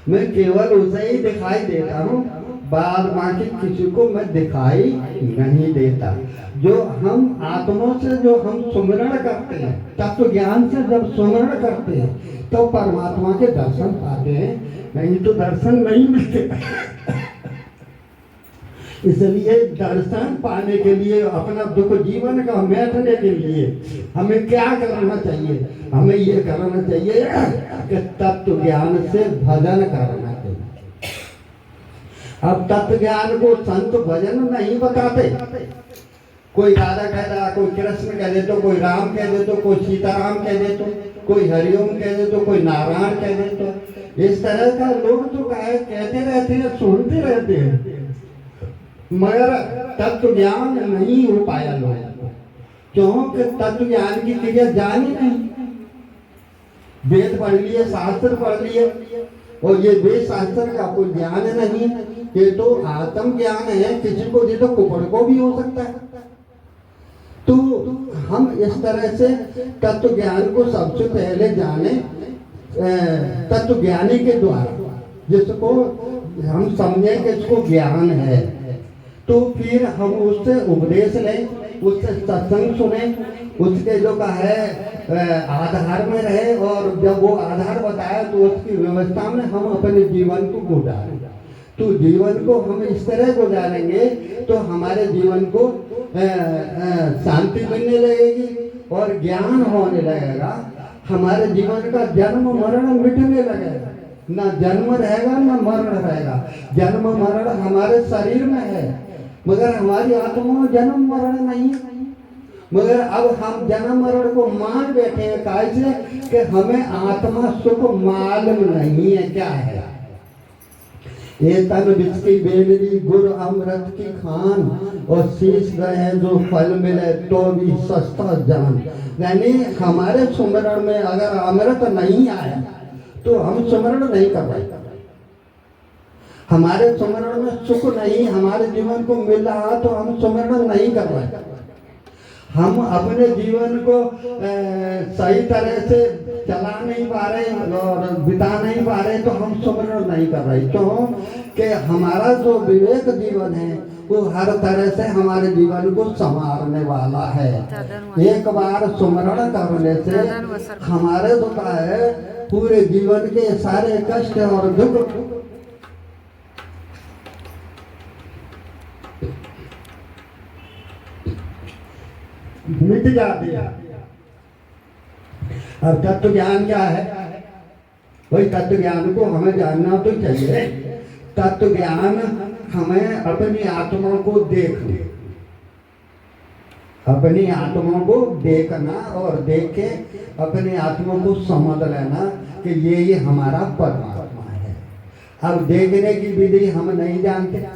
मैं केवल उसे ही दिखाई देता हूँ, बाद बाकी किसी को मैं दिखाई नहीं देता। जो हम आत्मा से जो हम सुमिरण करते हैं, तत्व ज्ञान से जब सुमिरण करते हैं तो परमात्मा के दर्शन पाते हैं, नहीं तो दर्शन नहीं मिलते। इसलिए दर्शन पाने के लिए, अपना दुख जीवन का मिटने के लिए हमें क्या करना चाहिए? हमें ये करना चाहिए कि तत्व ज्ञान से भजन करना चाहिए। अब तत्व ज्ञान को संत भजन नहीं बताते। कोई राधा कह रहा, कोई कृष्ण कह दे तो, कोई राम कह दे तो, कोई सीताराम कह दे तो, कोई हरिओम कह दे तो, कोई नारायण कह दे तो। इस तरह का लोग जो कहते रहते हैं, सुनते रहते हैं, मगर तत्व ज्ञान नहीं हो पाया लोगों को। क्योंकि तत्व ज्ञान की क्रिया जानी नहीं। वेद पढ़ लिए, शास्त्र पढ़ लिए, और ये वेद शास्त्र का कोई ज्ञान नहीं, ये तो आत्म ज्ञान है। किसी को दे तो कुपड़ को भी हो सकता है। तो हम इस तरह से तत्व ज्ञान को सबसे पहले जाने, तत्व ज्ञानी के द्वारा, जिसको हम समझे कि इसको ज्ञान है, तो फिर हम उससे उपदेश लें, उससे सत्संग सुने, उसके जो का है आधार में रहे, और जब वो आधार बताया तो उसकी व्यवस्था में हम अपने जीवन को गुजारें। तो जीवन को हम इस तरह गुजारेंगे तो हमारे जीवन को शांति मिलने लगेगी और ज्ञान होने लगेगा। हमारे जीवन का जन्म मरण मिटने लगेगा। ना जन्म रहेगा ना मरण रहेगा। जन्म मरण हमारे शरीर में है, मगर हमारी आत्मा में जन्म मरण नहीं है। मगर अब हम जन्म मरण को मान बैठे हैं, कैसे कि हमें आत्मा सुख मालूम नहीं है क्या है। ये तन विष की बेलरी, गुड़ अमृत की खान, और शीश गए जो फल मिले तो भी सस्ता जान। यानी हमारे सुमरण में अगर अमृत नहीं आया तो हम सुमरण नहीं कर पाए। हमारे सुमरण में सुख नहीं हमारे जीवन को मिल रहा तो हम सुमरण नहीं कर पाए। हम अपने जीवन को सही तरह से चला नहीं पा रहे और बिता नहीं पा रहे तो हम सुमरण नहीं कर रहे। क्यों कि हमारा जो विवेक जीवन है वो हर तरह से हमारे जीवन को संवारने वाला है। एक बार सुमरण करने से हमारे जो है पूरे जीवन के सारे कष्ट और दुख मिट जाती है। अब तत्व ज्ञान क्या है? वही तत्व ज्ञान को हमें जानना तो चाहिए। तत्व ज्ञान हमें अपनी आत्मा को देखना, अपनी आत्मा को देखना और देख के अपनी आत्मा को समझ लेना कि ये हमारा परमात्मा है। अब देखने की विधि हम नहीं जानते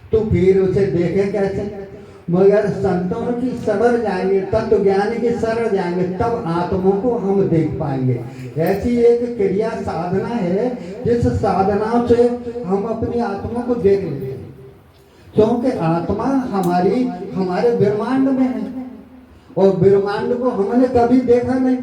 तो फिर उसे देखें कैसे? मगर संतों की शरण जाएंगे, तत्व ज्ञान की शरण जाएंगे, तब आत्मा को हम देख पाएंगे। ऐसी एक क्रिया साधना है जिस साधना से हम अपनी आत्मा को देख लेंगे। क्योंकि आत्मा हमारे ब्रह्मांड में है और ब्रह्मांड को हमने कभी देखा नहीं।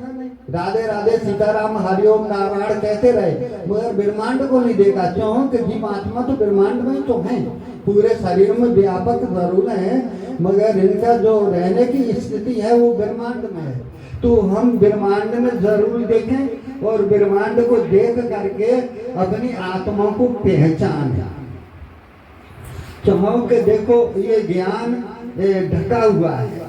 राधे राधे सीताराम हरिओम नारायण कहते रहे मगर ब्रह्मांड को नहीं देखा। क्योंकि जीवात्मा तो ब्रह्मांड में तो है, पूरे शरीर में व्यापक जरूर है, मगर इनका जो रहने की स्थिति है वो ब्रह्मांड में है। तो हम ब्रह्मांड में जरूर देखें और ब्रह्मांड को देख करके अपनी आत्मा को पहचानें। क्योंकि देखो ये ज्ञान ढका हुआ है,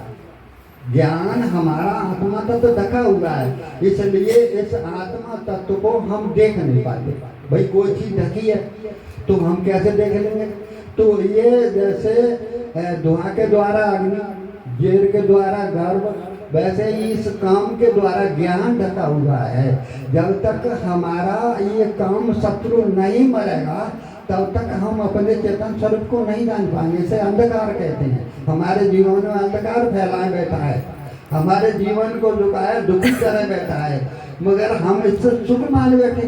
ज्ञान हमारा आत्मा तत्व ढका हुआ है, इसलिए इस आत्मा तत्व को हम देख नहीं पाते। भाई कोई चीज ढकी है तो हम कैसे देख लेंगे? तो ये जैसे धुआं के द्वारा अग्नि, जेर के द्वारा गर्भ, वैसे ही इस काम के द्वारा ज्ञान ढका हुआ है। जब तक हमारा ये काम शत्रु नहीं मरेगा तब तक हम अपने चेतन स्वरूप को नहीं जान पाएंगे। इसे अंधकार कहते हैं। हमारे जीवन में अंधकार फैलाए बैठा है, हमारे जीवन को झुकाए दुखी करे बैठा है, मगर हम इससे सुख मान बैठे,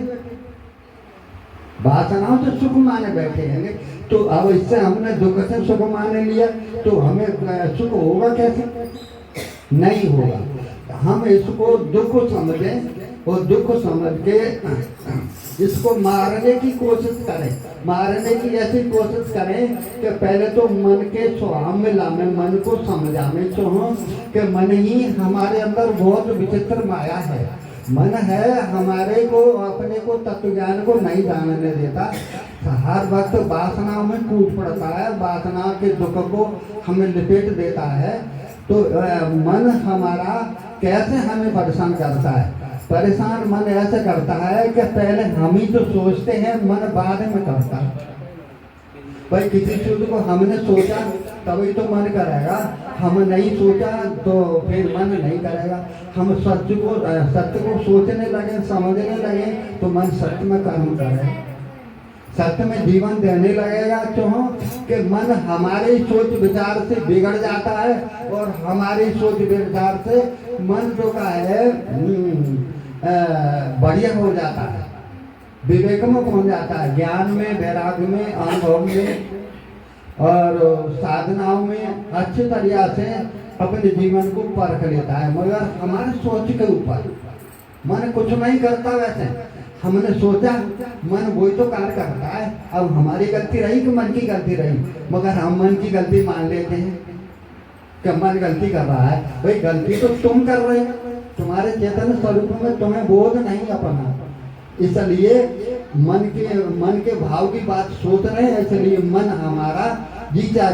वासनाओं से सुख माने बैठे हैं। तो अब इससे हमने दुख से सुख माने लिया तो हमें सुख होगा कैसे? नहीं होगा। हम इसको दुख समझें और दुख समझ के इसको मारने की कोशिश करें, मारने की ऐसी कोशिश करें कि पहले तो मन के स्वभाव में लामे, मन को समझाने चाहो कि मन ही हमारे अंदर बहुत विचित्र माया है। मन है हमारे को, अपने को तत्व ज्ञान को नहीं जानने देता, हर वक्त वासनाओं में कूद पड़ता है, वासना के दुख को हमें लपेट देता है। तो मन हमारा कैसे हमें परेशान करता है? परेशान मन ऐसे करता है कि पहले हम ही तो सोचते हैं, मन बाद में करता है। भाई किसी चीज को हमने सोचा तभी तो मन करेगा, हम नहीं सोचा तो फिर मन नहीं करेगा। हम सत्य को सोचने लगे, समझने लगे तो मन सत्य में कर्म करेगा, सत्य में जीवन देने लगेगा। क्यों कि मन हमारे सोच विचार से बिगड़ जाता है, और हमारी सोच विचार से मन जो का है बढ़िया हो जाता है, विवेक में पहुंच जाता है, ज्ञान में, वैराग्य में, अनुभव में और साधनाओं में अच्छे तरीका से अपने जीवन को परख लेता है। मगर हमारे सोच के ऊपर मन कुछ नहीं करता। वैसे हमने सोचा, मन वही तो कार्य करता है। अब हमारी गलती रही कि मन की गलती रही? मगर हम मन की गलती मान लेते हैं कि मन गलती कर रहा है। भाई गलती तो तुम कर रहे हो, तुम्हारे चेतन स्वरूप में तुम्हें बोध नहीं अपना, इसलिए मन के भाव की बात सोच रहे हैं, इसलिए मन हमारा जी चाहे